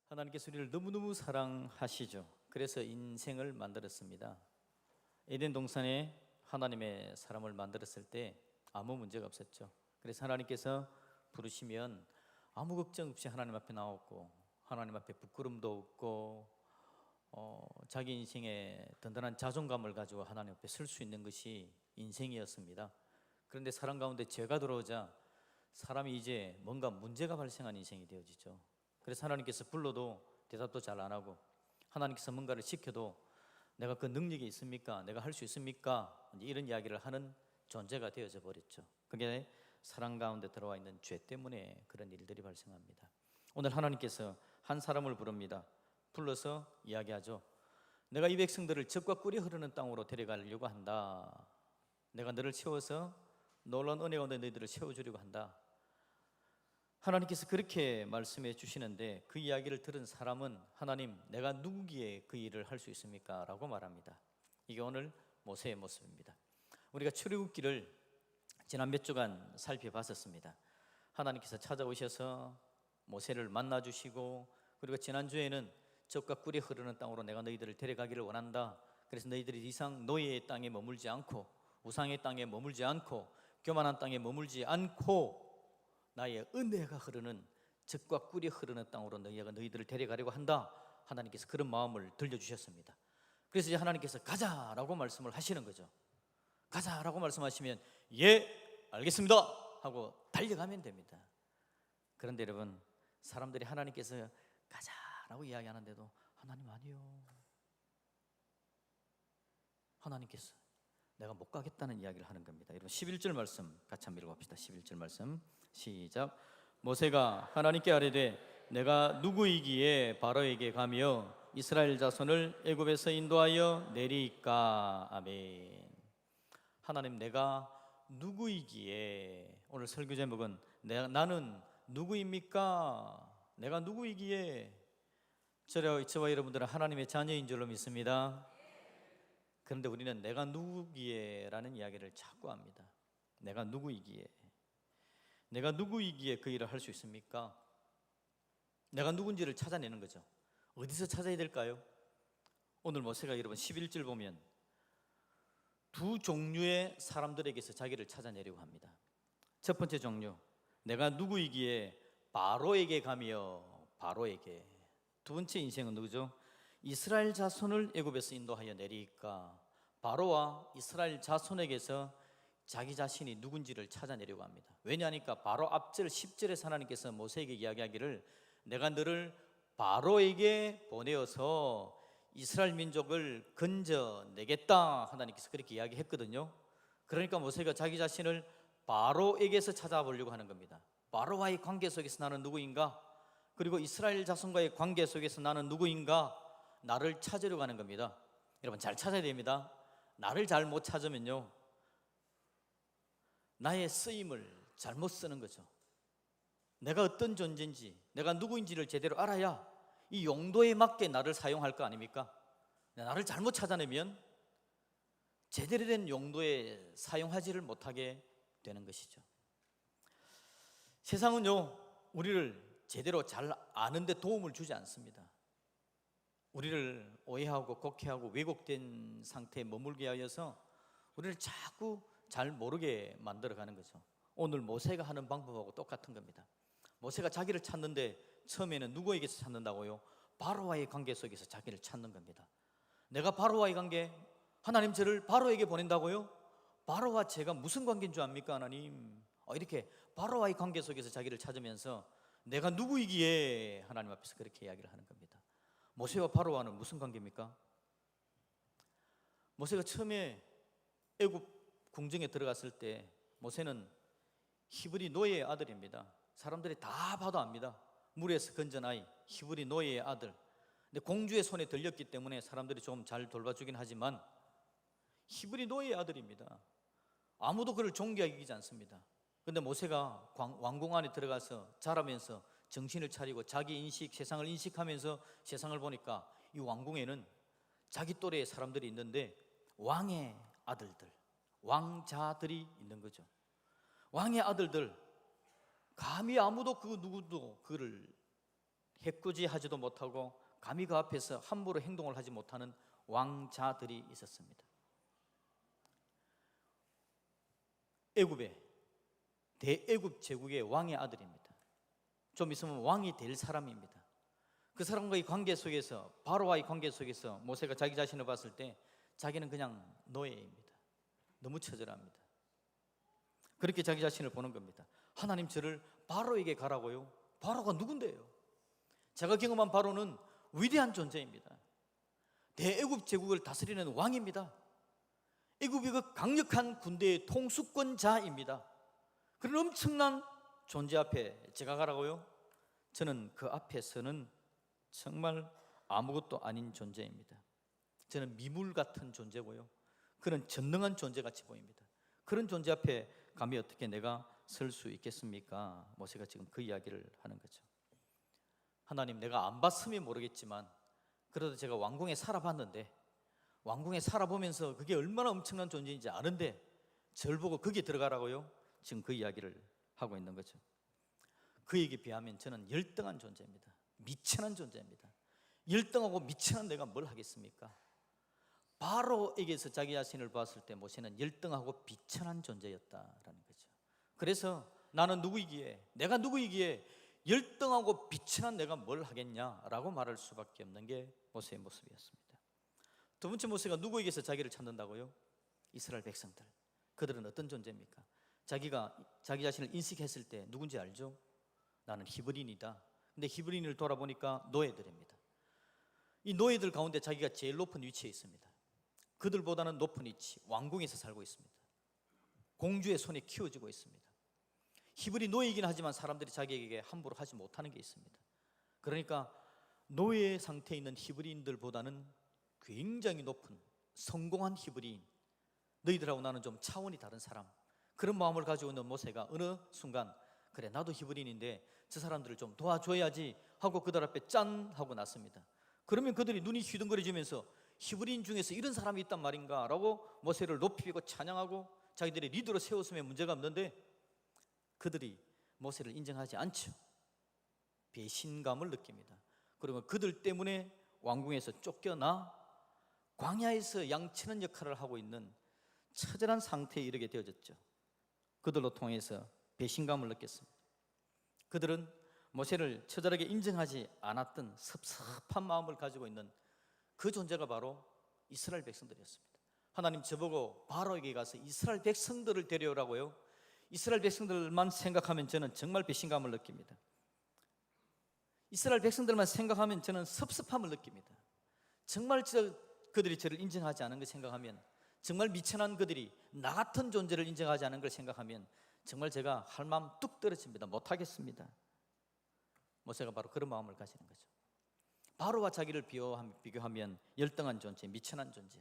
하나님께서 우리를 너무너무 사랑하시죠. 그래서 인생을 만들었습니다. 에덴 동산에 하나님의 사람을 만들었을 때 아무 문제가 없었죠. 그래서 하나님께서 부르시면 아무 걱정 없이 하나님 앞에 나왔고, 하나님 앞에 부끄럼도 없고, 자기 인생에 든든한 자존감을 가지고 하나님 앞에 설 수 있는 것이 인생이었습니다. 그런데 사람 가운데 죄가 들어오자 사람이 이제 뭔가 문제가 발생한 인생이 되어지죠. 그래서 하나님께서 불러도 대답도 잘 안 하고, 하나님께서 뭔가를 시켜도 내가 그 능력이 있습니까? 내가 할 수 있습니까? 이런 이야기를 하는 존재가 되어져 버렸죠. 그게 사람 가운데 들어와 있는 죄 때문에 그런 일들이 발생합니다. 오늘 하나님께서 한 사람을 부릅니다. 불러서 이야기하죠. 내가 이 백성들을 젖과 꿀이 흐르는 땅으로 데려가려고 한다. 내가 너를 세워서 놀라운 은혜 가운데 너희들을 세워주려고 한다. 하나님께서 그렇게 말씀해 주시는데, 그 이야기를 들은 사람은 하나님, 내가 누구기에 그 일을 할 수 있습니까? 라고 말합니다. 이게 오늘 모세의 모습입니다. 우리가 출애굽기를 지난 몇 주간 살펴봤었습니다. 하나님께서 찾아오셔서 모세를 만나주시고, 그리고 지난주에는 젖과 꿀이 흐르는 땅으로 내가 너희들을 데려가기를 원한다. 그래서 너희들이 이상 노예의 땅에 머물지 않고, 우상의 땅에 머물지 않고, 교만한 땅에 머물지 않고, 나의 은혜가 흐르는 젖과 꿀이 흐르는 땅으로 너희들을 데려가려고 한다. 하나님께서 그런 마음을 들려주셨습니다. 그래서 이제 하나님께서 가자라고 말씀을 하시는 거죠. 가자라고 말씀하시면 예, 알겠습니다 하고 달려가면 됩니다. 그런데 여러분, 사람들이 하나님께서 가자라고 이야기하는데도 하나님 아니요, 하나님께서 내가 못 가겠다는 이야기를 하는 겁니다. 여러분, 11절 말씀 같이 한번 읽어봅시다. 11절 말씀 시작. 모세가 하나님께 아뢰되 내가 누구이기에 바로에게 가며 이스라엘 자손을 애굽에서 인도하여 내리까? 아멘. 하나님, 내가 누구이기에, 오늘 설교 제목은 나는 누구입니까? 내가 누구이기에. 저와 여러분들은 하나님의 자녀인 줄로 믿습니다. 그런데 우리는 내가 누구기에 라는 이야기를 자꾸 합니다. 내가 누구이기에, 내가 누구이기에 그 일을 할 수 있습니까? 내가 누군지를 찾아내는 거죠. 어디서 찾아야 될까요? 오늘 모세가 여러분 11절 보면 두 종류의 사람들에게서 자기를 찾아내려고 합니다. 첫 번째 종류, 내가 누구이기에 바로에게 가며, 바로에게. 두 번째 인생은 누구죠? 이스라엘 자손을 애굽에서 인도하여 내리까? 바로와 이스라엘 자손에게서 자기 자신이 누군지를 찾아내려고 합니다. 왜냐하니까 바로 앞절 10절에서 하나님께서 모세에게 이야기하기를 내가 너를 바로에게 보내어서 이스라엘 민족을 건져내겠다, 하나님께서 그렇게 이야기했거든요. 그러니까 모세가 자기 자신을 바로에게서 찾아보려고 하는 겁니다. 바로와의 관계 속에서 나는 누구인가? 그리고 이스라엘 자손과의 관계 속에서 나는 누구인가? 나를 찾으려고 하는 겁니다. 여러분, 잘 찾아야 됩니다. 나를 잘 못 찾으면요, 나의 쓰임을 잘못 쓰는 거죠. 내가 어떤 존재인지, 내가 누구인지를 제대로 알아야 이 용도에 맞게 나를 사용할 거 아닙니까? 나를 잘못 찾아내면 제대로 된 용도에 사용하지를 못하게 되는 것이죠. 세상은요, 우리를 제대로 잘 아는데 도움을 주지 않습니다. 우리를 오해하고 곡해하고 왜곡된 상태에 머물게 하여서 우리를 자꾸 잘 모르게 만들어가는 거죠. 오늘 모세가 하는 방법하고 똑같은 겁니다. 모세가 자기를 찾는데 처음에는 누구에게서 찾는다고요? 바로와의 관계 속에서 자기를 찾는 겁니다. 내가 바로와의 관계, 하나님 저를 바로에게 보낸다고요? 바로와 제가 무슨 관계인 줄 압니까 하나님? 이렇게 바로와의 관계 속에서 자기를 찾으면서 내가 누구이기에 하나님 앞에서 그렇게 이야기를 하는 겁니다. 모세와 바로와는 무슨 관계입니까? 모세가 처음에 애굽 궁정에 들어갔을 때 모세는 히브리 노예의 아들입니다. 사람들이 다 봐도 압니다. 물에서 건전 아이, 히브리 노예의 아들. 근데 공주의 손에 들렸기 때문에 사람들이 좀 잘 돌봐주긴 하지만 히브리 노예의 아들입니다. 아무도 그를 존귀하게 여기지 않습니다. 그런데 모세가 왕궁 안에 들어가서 자라면서 정신을 차리고 자기 인식, 세상을 인식하면서 세상을 보니까 이 왕궁에는 자기 또래의 사람들이 있는데 왕의 아들들, 왕자들이 있는 거죠. 왕의 아들들, 감히 아무도 누구도 그를 해꾸지하지도 못하고 감히 그 앞에서 함부로 행동을 하지 못하는 왕자들이 있었습니다. 애굽의 대애굽 제국의 왕의 아들입니다. 좀 있으면 왕이 될 사람입니다. 그 사람과의 관계 속에서, 바로와의 관계 속에서 모세가 자기 자신을 봤을 때 자기는 그냥 노예입니다. 너무 처절합니다. 그렇게 자기 자신을 보는 겁니다. 하나님, 저를 바로에게 가라고요? 바로가 누군데요? 제가 경험한 바로는 위대한 존재입니다. 대애굽 제국을 다스리는 왕입니다. 애굽의 그 강력한 군대의 통수권자입니다. 그런 엄청난 존재 앞에 제가 가라고요? 저는 그 앞에서는 정말 아무것도 아닌 존재입니다. 저는 미물 같은 존재고요, 그는 전능한 존재같이 보입니다. 그런 존재 앞에 감히 어떻게 내가 설 수 있겠습니까? 모세가 지금 그 이야기를 하는 거죠. 하나님, 내가 안 봤으면 모르겠지만 그래도 제가 왕궁에 살아봤는데, 왕궁에 살아보면서 그게 얼마나 엄청난 존재인지 아는데 절 보고 거기에 들어가라고요? 지금 그 이야기를 하고 있는 거죠. 그에게 비하면 저는 열등한 존재입니다. 미천한 존재입니다. 열등하고 미천한 내가 뭘 하겠습니까? 바로에게서 자기 자신을 봤을 때 모세는 열등하고 비천한 존재였다라는 거죠. 그래서 나는 누구이기에, 내가 누구이기에 열등하고 비천한 내가 뭘 하겠냐라고 말할 수밖에 없는 게 모세의 모습이었습니다. 두 번째, 모세가 누구에게서 자기를 찾는다고요? 이스라엘 백성들. 그들은 어떤 존재입니까? 자기가 자기 자신을 인식했을 때 누군지 알죠? 나는 히브리인이다. 근데 히브리인을 돌아보니까 노예들입니다. 이 노예들 가운데 자기가 제일 높은 위치에 있습니다. 그들보다는 높은 위치, 왕궁에서 살고 있습니다. 공주의 손에 키워지고 있습니다. 히브리 노예이긴 하지만 사람들이 자기에게 함부로 하지 못하는 게 있습니다. 그러니까 노예 상태에 있는 히브리인들보다는 굉장히 높은 성공한 히브리인, 너희들하고 나는 좀 차원이 다른 사람, 그런 마음을 가지고 있는 모세가 어느 순간, 그래 나도 히브리인인데 저 사람들을 좀 도와줘야지 하고 그들 앞에 짠 하고 났습니다. 그러면 그들이 눈이 휘둥그레지면서 히브리인 중에서 이런 사람이 있단 말인가 라고 모세를 높이고 찬양하고 자기들의 리더로 세웠으면 문제가 없는데, 그들이 모세를 인정하지 않죠. 배신감을 느낍니다. 그러면 그들 때문에 왕궁에서 쫓겨나 광야에서 양치는 역할을 하고 있는 처절한 상태에 이르게 되어졌죠. 그들로 통해서 배신감을 느꼈습니다. 그들은 모세를 처절하게 인정하지 않았던 섭섭한 마음을 가지고 있는 그 존재가 바로 이스라엘 백성들이었습니다. 하나님, 저보고 바로에게 가서 이스라엘 백성들을 데려오라고요? 이스라엘 백성들만 생각하면 저는 정말 배신감을 느낍니다. 이스라엘 백성들만 생각하면 저는 섭섭함을 느낍니다. 정말 그들이 저를 인정하지 않은 걸 생각하면, 정말 미천한 그들이 나 같은 존재를 인정하지 않은 걸 생각하면 정말 제가 할 마음 뚝 떨어집니다. 못하겠습니다. 모세가 바로 그런 마음을 가지는 거죠. 바로와 자기를 비교하면 열등한 존재, 미천한 존재,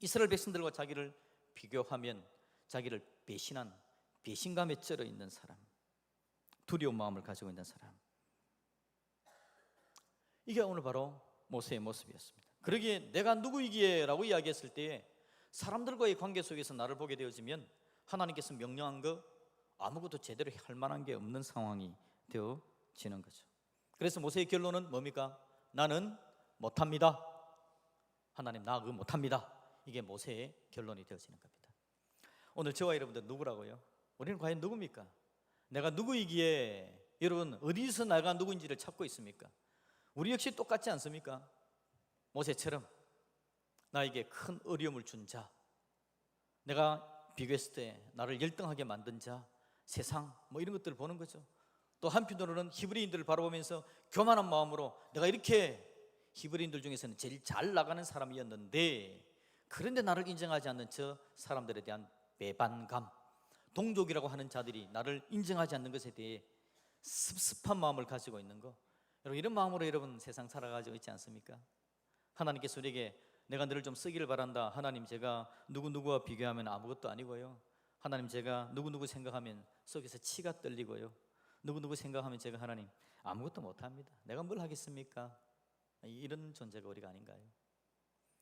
이스라엘 백성들과 자기를 비교하면 자기를 배신한, 배신감에 쩔어 있는 사람, 두려운 마음을 가지고 있는 사람, 이게 오늘 바로 모세의 모습이었습니다. 그러기에 내가 누구이기에 라고 이야기했을 때에 사람들과의 관계 속에서 나를 보게 되어지면 하나님께서 명령한 거 아무것도 제대로 할 만한 게 없는 상황이 되어지는 거죠. 그래서 모세의 결론은 뭡니까? 나는 못합니다. 하나님, 나 그거 못합니다. 이게 모세의 결론이 되어지는 겁니다. 오늘 저와 여러분들 누구라고요? 우리는 과연 누굽니까? 내가 누구이기에 여러분 어디서 내가 누구인지를 찾고 있습니까? 우리 역시 똑같지 않습니까? 모세처럼 나에게 큰 어려움을 준 자, 내가 비교했을 때 나를 열등하게 만든 자, 세상 뭐 이런 것들을 보는 거죠. 또 한편으로는 히브리인들을 바라보면서 교만한 마음으로 내가 이렇게 히브리인들 중에서는 제일 잘 나가는 사람이었는데, 그런데 나를 인정하지 않는 저 사람들에 대한 배반감, 동족이라고 하는 자들이 나를 인정하지 않는 것에 대해 섭섭한 마음을 가지고 있는 거, 여러분 이런 마음으로 여러분 세상 살아가지고 있지 않습니까? 하나님께서 우리에게 내가 너를 좀 쓰기를 바란다. 하나님, 제가 누구누구와 비교하면 아무것도 아니고요, 하나님, 제가 누구누구 생각하면 속에서 치가 떨리고요, 누구누구 생각하면 제가 하나님 아무것도 못합니다. 내가 뭘 하겠습니까? 이런 존재가 우리가 아닌가요?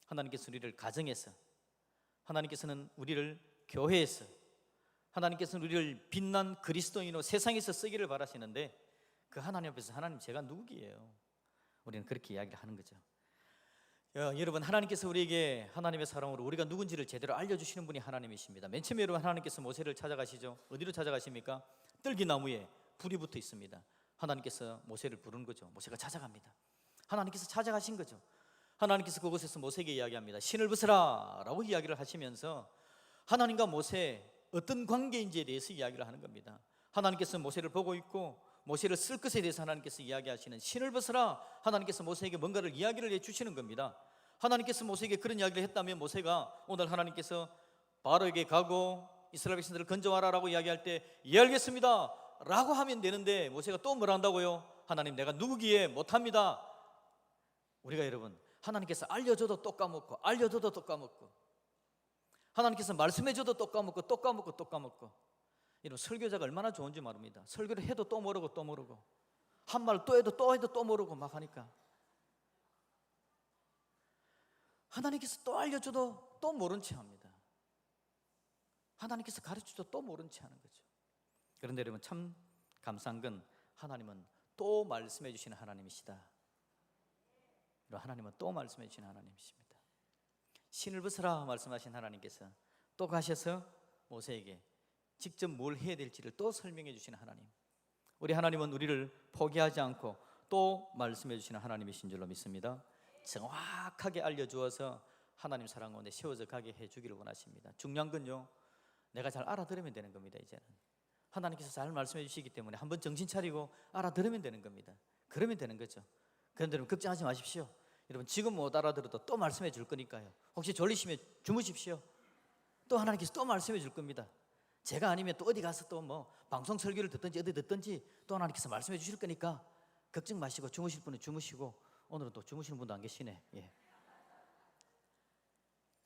하나님께서 우리를 가정에서, 하나님께서는 우리를 교회에서, 하나님께서는 우리를 빛난 그리스도인으로 세상에서 쓰기를 바라시는데 그 하나님 앞에서 하나님 제가 누구기예요? 우리는 그렇게 이야기를 하는 거죠. 여러분, 하나님께서 우리에게 하나님의 사랑으로 우리가 누군지를 제대로 알려주시는 분이 하나님이십니다. 맨 처음에 여러분, 하나님께서 모세를 찾아가시죠. 어디로 찾아가십니까? 떨기나무에 불이 붙어 있습니다. 하나님께서 모세를 부르는 거죠. 모세가 찾아갑니다. 하나님께서 찾아가신 거죠. 하나님께서 그곳에서 모세에게 이야기합니다. 신을 벗으라 라고 이야기를 하시면서 하나님과 모세 어떤 관계인지에 대해서 이야기를 하는 겁니다. 하나님께서 모세를 보고 있고 모세를 쓸 것에 대해서 하나님께서 이야기하시는 신을 벗으라, 하나님께서 모세에게 뭔가를 이야기를 해주시는 겁니다. 하나님께서 모세에게 그런 이야기를 했다면 모세가 오늘 하나님께서 바로에게 가고 이스라엘 백성들을 건져와라 라고 이야기할 때 예 알겠습니다 라고 하면 되는데 모세가 또 뭐라 한다고요? 하나님, 내가 누구기에 못합니다. 우리가 여러분, 하나님께서 알려줘도 또 까먹고 알려줘도 또 까먹고, 하나님께서 말씀해줘도 또 까먹고 또 까먹고 또 까먹고. 이런 설교자가 얼마나 좋은지 모릅니다. 설교를 해도 또 모르고 또 모르고, 한 말 또 해도 또 모르고 막 하니까 하나님께서 또 알려줘도 또 모른 채 합니다. 하나님께서 가르쳐줘도 또 모른 채 하는 거죠. 그런데 여러분, 참 감사한 건 하나님은 또 말씀해 주시는 하나님이시다. 하나님은 또 말씀해 주시는 하나님이십니다. 신을 벗으라 말씀하신 하나님께서 또 가셔서 모세에게 직접 뭘 해야 될지를 또 설명해 주시는 하나님. 우리 하나님은 우리를 포기하지 않고 또 말씀해 주시는 하나님이신 줄로 믿습니다. 정확하게 알려주어서 하나님 사랑 가운데 세워져 가게 해주기를 원하십니다. 중요한 건요, 내가 잘 알아들으면 되는 겁니다. 이제는 하나님께서 잘 말씀해 주시기 때문에 한번 정신 차리고 알아들으면 되는 겁니다. 그러면 되는 거죠. 그런데 여러분, 걱정하지 마십시오. 여러분, 지금 못 알아들어도 또 말씀해 줄 거니까요. 혹시 졸리시면 주무십시오. 또 하나님께서 또 말씀해 줄 겁니다. 제가 아니면 또 어디 가서 또 뭐 방송 설교를 듣든지 어디 듣든지 또 하나님께서 말씀해 주실 거니까 걱정 마시고, 주무실 분은 주무시고, 오늘은 또 주무시는 분도 안 계시네. 예.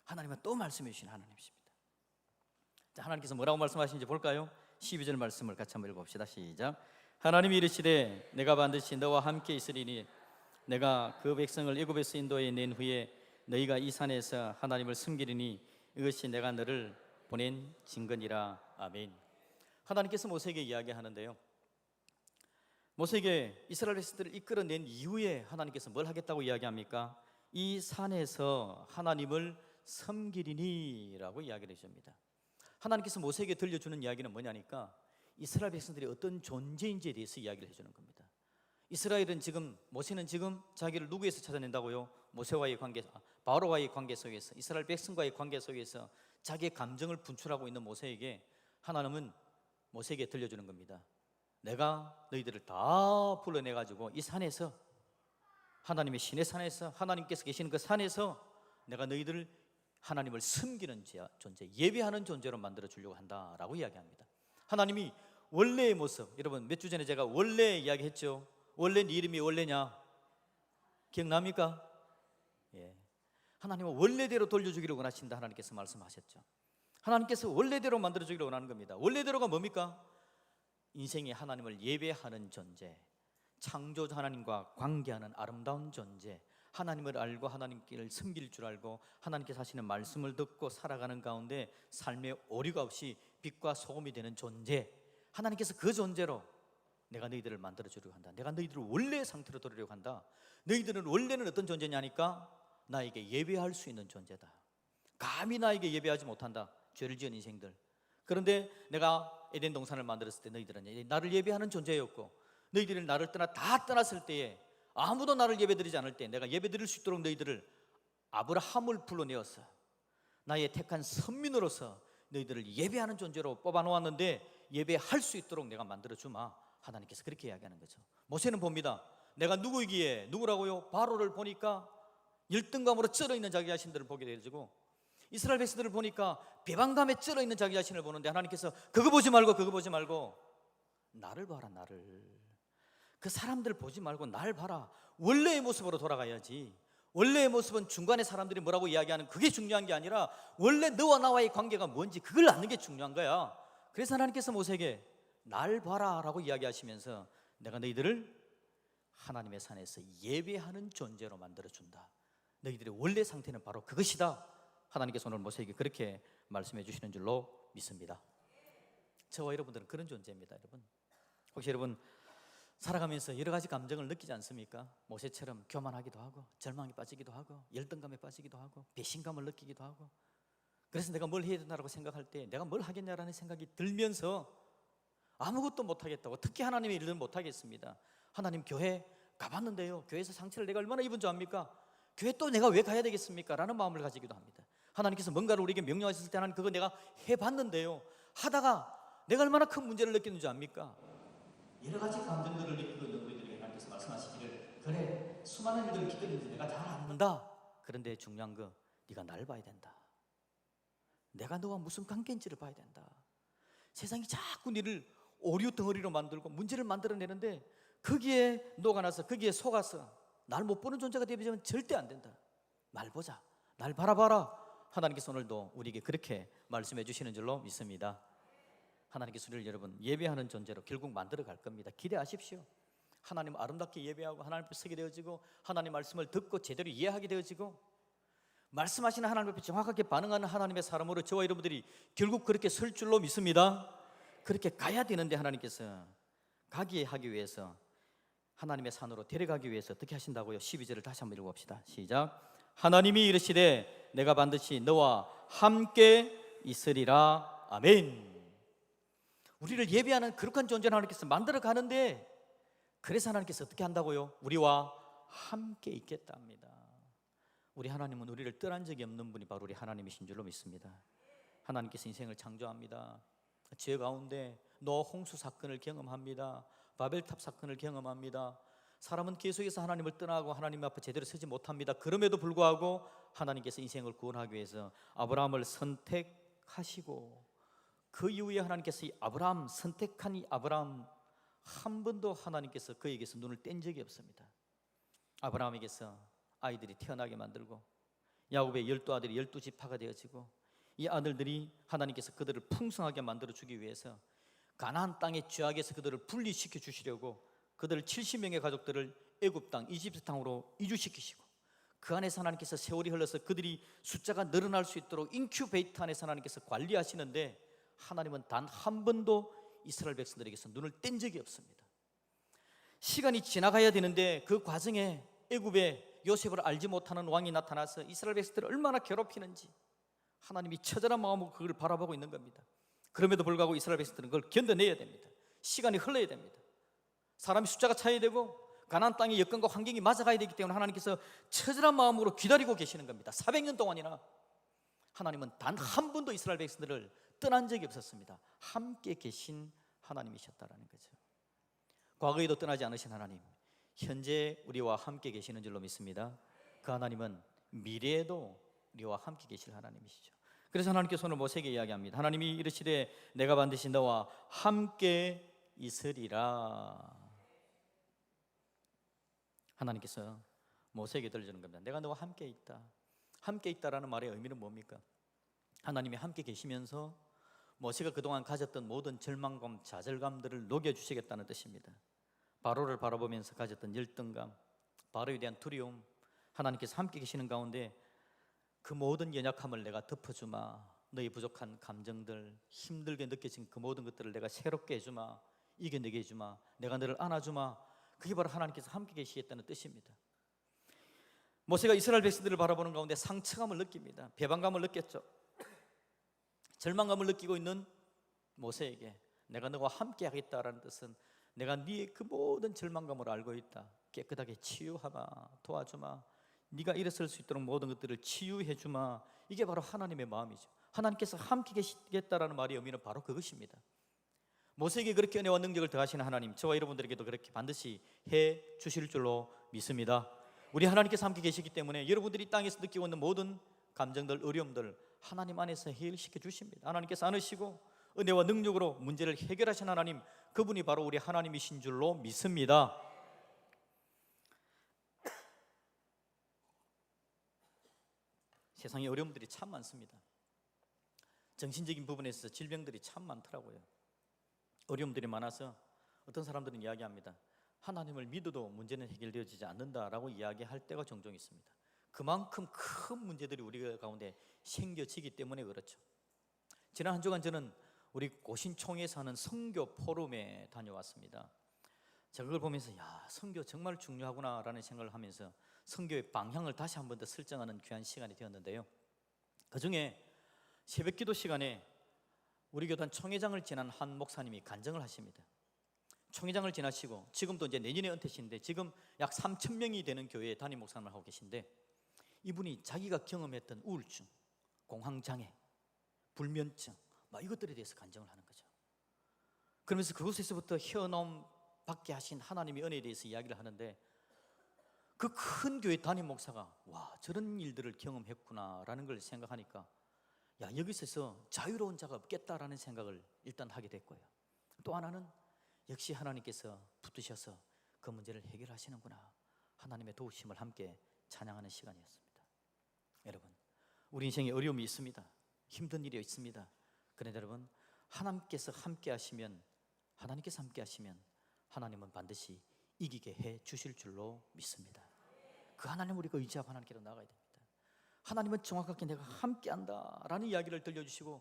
하나님은 또 말씀해 주시는 하나님이십니다. 자, 하나님께서 뭐라고 말씀하시는지 볼까요? 12절 말씀을 같이 한번 읽어봅시다. 시작. 하나님이 이르시되 내가 반드시 너와 함께 있으리니 내가 그 백성을 애굽에서 인도해 낸 후에 너희가 이 산에서 하나님을 섬기리니 이것이 내가 너를 보낸 증거니라. 아멘. 하나님께서 모세에게 이야기하는데요, 모세에게 이스라엘 백성들을 이끌어낸 이후에 하나님께서 뭘 하겠다고 이야기합니까? 이 산에서 하나님을 섬기리니 라고 이야기를 해줍니다. 하나님께서 모세에게 들려주는 이야기는 뭐냐니까 이스라엘 백성들이 어떤 존재인지에 대해서 이야기를 해주는 겁니다. 이스라엘은 지금, 모세는 지금 자기를 누구에서 찾아낸다고요? 모세와의 관계, 바로와의 관계 속에서, 이스라엘 백성과의 관계 속에서 자기의 감정을 분출하고 있는 모세에게 하나님은 모세에게 들려주는 겁니다. 내가 너희들을 다 불러내가지고 이 산에서, 하나님의 신의 산에서, 하나님께서 계시는 그 산에서 내가 너희들을 하나님을 섬기는 존재, 예배하는 존재로 만들어 주려고 한다라고 이야기합니다. 하나님이 원래의 모습, 여러분 몇 주 전에 제가 원래 이야기했죠. 원래 네 이름이 원래냐? 기억납니까? 예. 하나님은 원래대로 돌려주기를 원하신다 하나님께서 말씀하셨죠. 하나님께서 원래대로 만들어주기를 원하는 겁니다. 원래대로가 뭡니까? 인생이 하나님을 예배하는 존재, 창조자 하나님과 관계하는 아름다운 존재, 하나님을 알고 하나님께를 섬길 줄 알고 하나님께서 하시는 말씀을 듣고 살아가는 가운데 삶의 오류가 없이 빛과 소금이 되는 존재, 하나님께서 그 존재로 내가 너희들을 만들어주려고 한다. 내가 너희들을 원래의 상태로 돌리려고 한다. 너희들은 원래는 어떤 존재냐니까 나에게 예배할 수 있는 존재다. 감히 나에게 예배하지 못한다, 죄를 지은 인생들. 그런데 내가 에덴 동산을 만들었을 때 너희들은 나를 예배하는 존재였고, 너희들이 나를 다 떠났을 때에 아무도 나를 예배드리지 않을 때 내가 예배드릴 수 있도록 너희들을 아브라함을 불러내었어. 나의 택한 선민으로서 너희들을 예배하는 존재로 뽑아놓았는데 예배할 수 있도록 내가 만들어주마. 하나님께서 그렇게 이야기하는 거죠. 모세는 봅니다. 내가 누구이기에, 누구라고요? 바로를 보니까 열등감으로 쩔어있는 자기 자신들을 보게 되어지고, 이스라엘 백성들을 보니까 배반감에 쩔어있는 자기 자신을 보는데 하나님께서 그거 보지 말고 나를 봐라. 나를, 그 사람들 보지 말고 날 봐라. 원래의 모습으로 돌아가야지. 원래의 모습은 중간에 사람들이 뭐라고 이야기하는 그게 중요한 게 아니라 원래 너와 나와의 관계가 뭔지 그걸 아는 게 중요한 거야. 그래서 하나님께서 모세에게 날 봐라 라고 이야기하시면서 내가 너희들을 하나님의 산에서 예배하는 존재로 만들어준다. 너희들의 원래 상태는 바로 그것이다. 하나님께서 오늘 모세에게 그렇게 말씀해 주시는 줄로 믿습니다. 저와 여러분들은 그런 존재입니다. 여러분, 혹시 여러분 살아가면서 여러 가지 감정을 느끼지 않습니까? 모세처럼 교만하기도 하고 절망에 빠지기도 하고 열등감에 빠지기도 하고 배신감을 느끼기도 하고, 그래서 내가 뭘 해야 된다고 생각할 때 내가 뭘 하겠냐라는 생각이 들면서 아무것도 못하겠다고, 특히 하나님의 일을 못하겠습니다. 하나님 교회 가봤는데요, 교회에서 상처를 내가 얼마나 입은 줄 압니까? 교회 또 내가 왜 가야 되겠습니까? 라는 마음을 가지기도 합니다. 하나님께서 뭔가를 우리에게 명령하셨을 때 나는 그거 내가 해봤는데요, 하다가 내가 얼마나 큰 문제를 느끼는 줄 압니까? 여러 가지 감정들을 느끼고 있는 우리들에게 하나님께서 말씀하시기를, 그래 수많은 일들을 기다리는데 내가 잘 안다. 그런데 중요한 거, 네가 날 봐야 된다. 내가 너와 무슨 관계인지를 봐야 된다. 세상이 자꾸 너를 오류 덩어리로 만들고 문제를 만들어내는데 거기에 녹아나서 거기에 속아서 날 못 보는 존재가 되면 절대 안 된다. 날 보자, 날 바라봐라. 하나님께서 오늘도 우리에게 그렇게 말씀해 주시는 줄로 믿습니다. 하나님께서 우리를 여러분 예배하는 존재로 결국 만들어 갈 겁니다. 기대하십시오. 하나님 아름답게 예배하고 하나님 앞에 서게 되어지고 하나님 말씀을 듣고 제대로 이해하게 되어지고 말씀하시는 하나님 앞에 정확하게 반응하는 하나님의 사람으로 저와 여러분들이 결국 그렇게 설 줄로 믿습니다. 그렇게 가야 되는데 하나님께서 가게 하기 위해서 하나님의 산으로 데려가기 위해서 어떻게 하신다고요? 12절을 다시 한번 읽어봅시다. 시작. 하나님이 이르시되 내가 반드시 너와 함께 있으리라. 아멘. 우리를 예배하는 거룩한 존재를 하나님께서 만들어 가는데, 그래서 하나님께서 어떻게 한다고요? 우리와 함께 있겠다 합니다. 우리 하나님은 우리를 떠난 적이 없는 분이 바로 우리 하나님이신 줄로 믿습니다. 하나님께서 인생을 창조합니다. 죄 가운데 노아 홍수 사건을 경험합니다. 바벨탑 사건을 경험합니다. 사람은 계속해서 하나님을 떠나고 하나님 앞에 제대로 서지 못합니다. 그럼에도 불구하고 하나님께서 인생을 구원하기 위해서 아브라함을 선택하시고, 그 이후에 하나님께서 이 아브라함, 선택한 이 아브라함 한 번도 하나님께서 그에게서 눈을 뗀 적이 없습니다. 아브라함에게서 아이들이 태어나게 만들고 야곱의 12아들이 12지파가 되어지고, 이 아들들이 하나님께서 그들을 풍성하게 만들어 주기 위해서 가나안 땅의 죄악에서 그들을 분리시켜 주시려고 그들을 70명의 가족들을 애굽 땅, 이집트 땅으로 이주시키시고, 그 안에서 하나님께서 세월이 흘러서 그들이 숫자가 늘어날 수 있도록 인큐베이터 안에서 하나님께서 관리하시는데, 하나님은 단 한 번도 이스라엘 백성들에게서 눈을 뗀 적이 없습니다. 시간이 지나가야 되는데 그 과정에 애굽에 요셉을 알지 못하는 왕이 나타나서 이스라엘 백성들을 얼마나 괴롭히는지 하나님이 처절한 마음으로 그걸 바라보고 있는 겁니다. 그럼에도 불구하고 이스라엘 백성들은 그걸 견뎌내야 됩니다. 시간이 흘러야 됩니다. 사람이 숫자가 차야 되고 가나안 땅의 여건과 환경이 맞아가야 되기 때문에 하나님께서 처절한 마음으로 기다리고 계시는 겁니다. 400년 동안이나 하나님은 단 한 번도 이스라엘 백성들을 떠난 적이 없었습니다. 함께 계신 하나님이셨다라는 거죠. 과거에도 떠나지 않으신 하나님, 현재 우리와 함께 계시는 줄로 믿습니다. 그 하나님은 미래에도 우리와 함께 계실 하나님이시죠. 그래서 하나님께서 오늘 모세에게 이야기합니다. 하나님이 이르시되 내가 반드시 너와 함께 있으리라. 하나님께서 모세에게 들려주는 겁니다. 내가 너와 함께 있다. 함께 있다라는 말의 의미는 뭡니까? 하나님이 함께 계시면서 모세가 그동안 가졌던 모든 절망감, 좌절감들을 녹여주시겠다는 뜻입니다. 바로를 바라보면서 가졌던 열등감, 바로에 대한 두려움, 하나님께서 함께 계시는 가운데 그 모든 연약함을 내가 덮어주마. 너희 부족한 감정들, 힘들게 느껴진 그 모든 것들을 내가 새롭게 해주마. 이겨내게 해주마. 내가 너를 안아주마. 그게 바로 하나님께서 함께 계시겠다는 뜻입니다. 모세가 이스라엘 백성들을 바라보는 가운데 상처감을 느낍니다. 배반감을 느꼈죠. 절망감을 느끼고 있는 모세에게 내가 너와 함께 하겠다라는 뜻은 내가 네의 그 모든 절망감을 알고 있다. 깨끗하게 치유하마. 도와주마. 네가 일어설 수 있도록 모든 것들을 치유해 주마. 이게 바로 하나님의 마음이죠. 하나님께서 함께 계시겠다라는 말의 의미는 바로 그것입니다. 모세에게 그렇게 은혜와 능력을 더하시는 하나님, 저와 여러분들에게도 그렇게 반드시 해 주실 줄로 믿습니다. 우리 하나님께서 함께 계시기 때문에 여러분들이 땅에서 느끼고 있는 모든 감정들, 어려움들 하나님 안에서 해결시켜 주십니다. 하나님께서 안으시고 은혜와 능력으로 문제를 해결하신 하나님, 그분이 바로 우리 하나님이신 줄로 믿습니다. 세상에 어려움들이 참 많습니다. 정신적인 부분에서 질병들이 참 많더라고요. 어려움들이 많아서 어떤 사람들은 이야기합니다. 하나님을 믿어도 문제는 해결되어지지 않는다라고 이야기할 때가 종종 있습니다. 그만큼 큰 문제들이 우리 가운데 생겨지기 때문에 그렇죠. 지난 한 주간 저는 우리 고신총에서 하는 선교 포럼에 다녀왔습니다. 제가 그걸 보면서 야, 선교 정말 중요하구나라는 생각을 하면서 선교의 방향을 다시 한 번 더 설정하는 귀한 시간이 되었는데요. 그중에 새벽기도 시간에 우리 교단 총회장을 지난 한 목사님이 간증을 하십니다. 총회장을 지나시고 지금도 이제 내년에 은퇴신데 지금 약 3,000명이 되는 교회에 담임 목사님을 하고 계신데, 이분이 자기가 경험했던 우울증, 공황장애, 불면증 막 이것들에 대해서 간증을 하는 거죠. 그러면서 그곳에서부터 헤어나옴 받게 하신 하나님의 은혜에 대해서 이야기를 하는데, 그 큰 교회 담임 목사가 와, 저런 일들을 경험했구나라는 걸 생각하니까 야, 여기서 자유로운 자가 없겠다라는 생각을 일단 하게 됐고요. 또 하나는 역시 하나님께서 붙드셔서 그 문제를 해결하시는구나, 하나님의 도우심을 함께 찬양하는 시간이었습니다. 여러분, 우리 인생에 어려움이 있습니다. 힘든 일이 있습니다. 그런데 여러분, 하나님께서 함께 하시면 하나님은 반드시 이기게 해 주실 줄로 믿습니다. 그 하나님을 우리가 의지하고 하나님께로 나가야 됩니다. 하나님은 정확하게 내가 함께한다 라는 이야기를 들려주시고,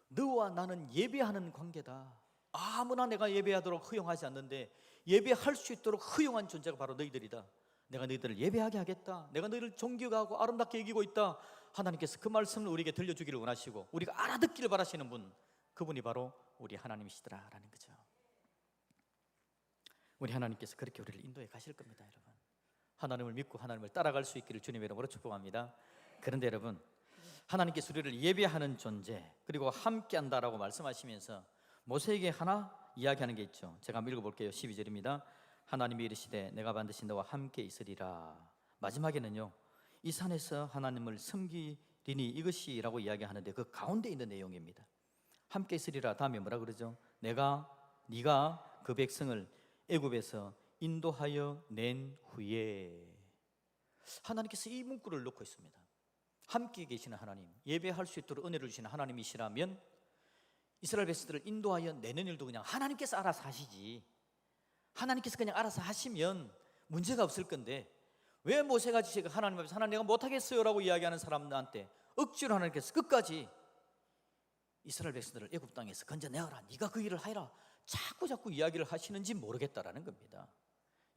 너와 나는 예배하는 관계다. 아무나 내가 예배하도록 허용하지 않는데 예배할 수 있도록 허용한 존재가 바로 너희들이다. 내가 너희들을 예배하게 하겠다. 내가 너희를 존경하고 아름답게 여기고 있다. 하나님께서 그 말씀을 우리에게 들려주기를 원하시고 우리가 알아듣기를 바라시는 분, 그분이 바로 우리 하나님이시더라라는 거죠. 우리 하나님께서 그렇게 우리를 인도해 가실 겁니다. 여러분, 하나님을 믿고 하나님을 따라갈 수 있기를 주님의 이름으로 축복합니다. 그런데 여러분, 하나님께서 우리를 예배하는 존재 그리고 함께한다라고 말씀하시면서 모세에게 하나 이야기하는 게 있죠. 제가 한번 읽어볼게요. 12절입니다. 하나님이 이르시되 내가 반드시 너와 함께 있으리라. 마지막에는요, 이 산에서 하나님을 섬기리니 이것이라고 이야기하는데 그 가운데 있는 내용입니다. 함께 있으리라 다음에 뭐라 그러죠? 네가 그 백성을 애굽에서 인도하여 낸 후에, 하나님께서 이 문구를 넣고 있습니다. 함께 계시는 하나님, 예배할 수 있도록 은혜를 주시는 하나님이시라면 이스라엘 백성들을 인도하여 내는 일도 그냥 하나님께서 알아서 하시지, 하나님께서 그냥 알아서 하시면 문제가 없을 건데, 왜 모세가 지금 하나님 앞에서 하나님 내가 못하겠어요 라고 이야기하는 사람들한테 억지로 하나님께서 끝까지 이스라엘 백성들을 애굽 땅에서 건져내어라, 네가 그 일을 하라, 자꾸 이야기를 하시는지 모르겠다라는 겁니다.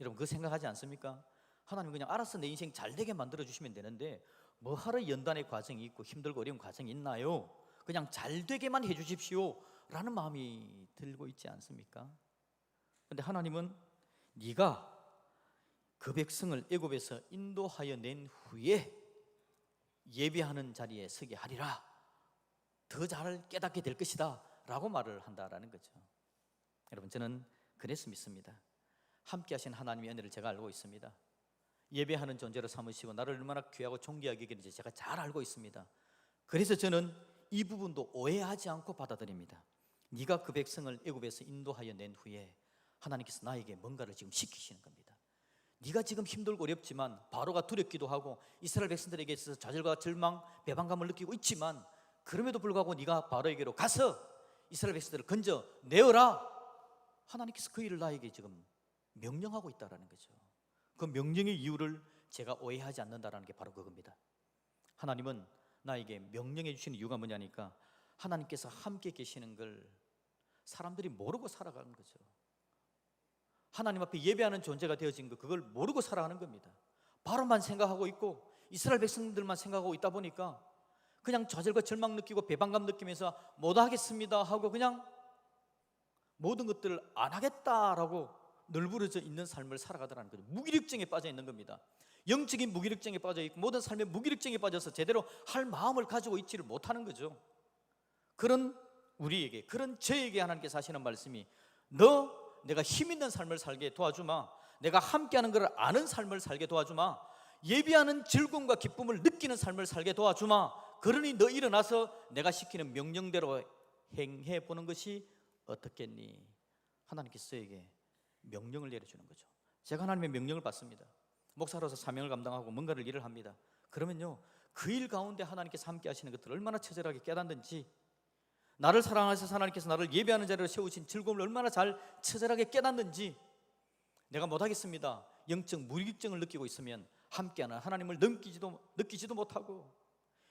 여러분, 그 생각하지 않습니까? 하나님 그냥 알아서 내 인생 잘 되게 만들어 주시면 되는데 뭐하러 연단의 과정이 있고 힘들고 어려운 과정이 있나요? 그냥 잘 되게만 해 주십시오 라는 마음이 들고 있지 않습니까? 그런데 하나님은 네가 그 백성을 애굽에서 인도하여 낸 후에 예배하는 자리에 서게 하리라, 더 잘 깨닫게 될 것이다 라고 말을 한다라는 거죠. 여러분, 저는 그래서 믿습니다. 함께 하신 하나님의 은혜를 제가 알고 있습니다. 예배하는 존재로 삼으시고 나를 얼마나 귀하고 존귀하게 여기는지 제가 잘 알고 있습니다. 그래서 저는 이 부분도 오해하지 않고 받아들입니다. 네가 그 백성을 애굽에서 인도하여 낸 후에 하나님께서 나에게 뭔가를 지금 시키시는 겁니다. 네가 지금 힘들고 어렵지만, 바로가 두렵기도 하고 이스라엘 백성들에게 있어서 좌절과 절망, 배반감을 느끼고 있지만, 그럼에도 불구하고 네가 바로에게로 가서 이스라엘 백성들을 건져 내어라, 하나님께서 그 일을 나에게 지금 명령하고 있다는 거죠. 그 명령의 이유를 제가 오해하지 않는다는 게 바로 그겁니다. 하나님은 나에게 명령해 주시는 이유가 뭐냐니까, 하나님께서 함께 계시는 걸 사람들이 모르고 살아가는 거죠. 하나님 앞에 예배하는 존재가 되어진 거, 그걸 모르고 살아가는 겁니다. 바로만 생각하고 있고 이스라엘 백성들만 생각하고 있다 보니까 그냥 좌절과 절망 느끼고 배반감 느끼면서 못하겠습니다 하고 그냥 모든 것들을 안 하겠다라고 널브러져 있는 삶을 살아가더라는 거죠. 무기력증에 빠져 있는 겁니다. 영적인 무기력증에 빠져 있고 모든 삶의 무기력증에 빠져서 제대로 할 마음을 가지고 있지를 못하는 거죠. 그런 우리에게, 그런 저에게 하나님께서 하시는 말씀이, 내가 힘 있는 삶을 살게 도와주마, 내가 함께하는 것을 아는 삶을 살게 도와주마, 예배하는 즐거움과 기쁨을 느끼는 삶을 살게 도와주마, 그러니 너 일어나서 내가 시키는 명령대로 행해보는 것이 어떻겠니? 하나님께서 저에게 명령을 내려주는 거죠. 제가 하나님의 명령을 받습니다. 목사로서 사명을 감당하고 뭔가를 일을 합니다. 그러면요, 그 일 가운데 하나님께서 함께 하시는 것들을 얼마나 처절하게 깨닫는지, 나를 사랑하셔서 하나님께서 나를 예배하는 자리로 세우신 즐거움을 얼마나 잘 처절하게 깨닫는지, 내가 못하겠습니다, 영적 무기력증을 느끼고 있으면 함께하는 하나님을 느끼지도 못하고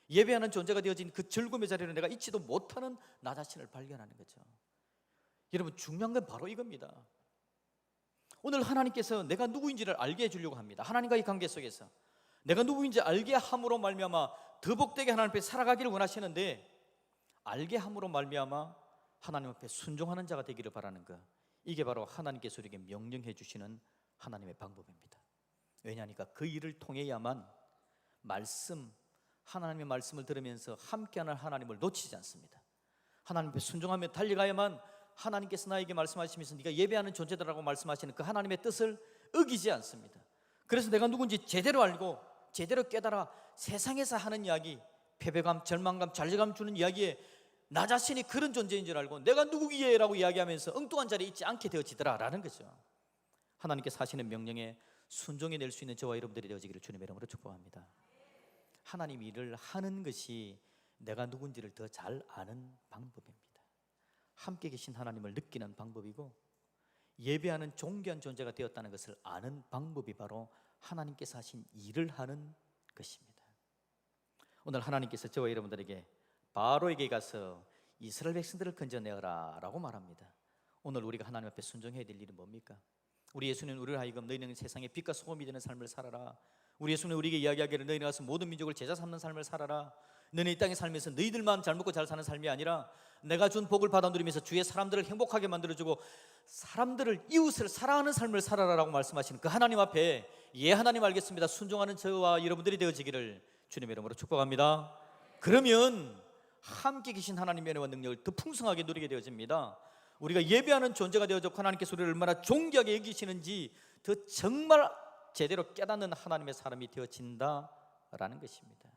예배하는 존재가 되어진 그 즐거움의 자리를 내가 잊지도 못하는 나 자신을 발견하는 거죠. 여러분, 중요한 건 바로 이겁니다. 오늘 하나님께서 내가 누구인지를 알게 해주려고 합니다. 하나님과의 관계 속에서 내가 누구인지 알게 함으로 말미암아 더 복되게 하나님 앞에 살아가기를 원하시는데, 알게 함으로 말미암아 하나님 앞에 순종하는 자가 되기를 바라는 것, 이게 바로 하나님께서 우리에게 명령해 주시는 하나님의 방법입니다. 왜냐하니까 그 일을 통해야만 하나님의 말씀을 들으면서 함께하는 하나님을 놓치지 않습니다. 하나님 앞에 순종하며 달려가야만 하나님께서 나에게 말씀하시면서 네가 예배하는 존재다라고 말씀하시는 그 하나님의 뜻을 어기지 않습니다. 그래서 내가 누군지 제대로 알고 제대로 깨달아 세상에서 하는 이야기, 패배감, 절망감, 좌절감 주는 이야기에 나 자신이 그런 존재인 줄 알고 내가 누구기에 라고 이야기하면서 엉뚱한 자리에 있지 않게 되어지더라 라는 거죠. 하나님께서 하시는 명령에 순종해낼 수 있는 저와 여러분들이 되어지기를 주님의 이름으로 축복합니다. 하나님 일을 하는 것이 내가 누군지를 더 잘 아는 방법입니다. 함께 계신 하나님을 느끼는 방법이고, 예배하는 존귀한 존재가 되었다는 것을 아는 방법이 바로 하나님께서 하신 일을 하는 것입니다. 오늘 하나님께서 저와 여러분들에게 바로에게 가서 이스라엘 백성들을 건져내어라 라고 말합니다. 오늘 우리가 하나님 앞에 순종해야 될 일은 뭡니까? 우리 예수는 우리를 하여금 너희는 세상의 빛과 소금이 되는 삶을 살아라. 우리 예수는 우리에게 이야기하기를 너희는 가서 모든 민족을 제자 삼는 삶을 살아라. 너네 이 땅에 살면서 너희들만 잘 먹고 잘 사는 삶이 아니라 내가 준 복을 받아 누리면서 주의 사람들을 행복하게 만들어주고 사람들을, 이웃을 사랑하는 삶을 살아라라고 말씀하시는 그 하나님 앞에, 예 하나님 알겠습니다, 순종하는 저와 여러분들이 되어지기를 주님의 이름으로 축복합니다. 그러면 함께 계신 하나님의 은혜와 능력을 더 풍성하게 누리게 되어집니다. 우리가 예배하는 존재가 되어져 하나님께서 우리를 얼마나 존귀하게 여기시는지 더 정말 제대로 깨닫는 하나님의 사람이 되어진다라는 것입니다.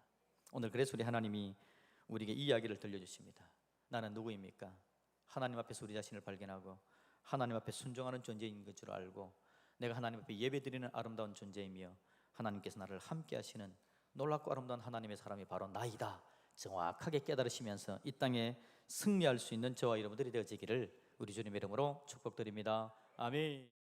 오늘 그래서 우리 하나님이 우리에게 이 이야기를 들려주십니다. 나는 누구입니까? 하나님 앞에서 우리 자신을 발견하고 하나님 앞에 순종하는 존재인 것 줄 알고 내가 하나님 앞에 예배드리는 아름다운 존재이며 하나님께서 나를 함께 하시는 놀랍고 아름다운 하나님의 사람이 바로 나이다 정확하게 깨달으시면서 이 땅에 승리할 수 있는 저와 여러분들이 되어지기를 우리 주님의 이름으로 축복드립니다. 아멘.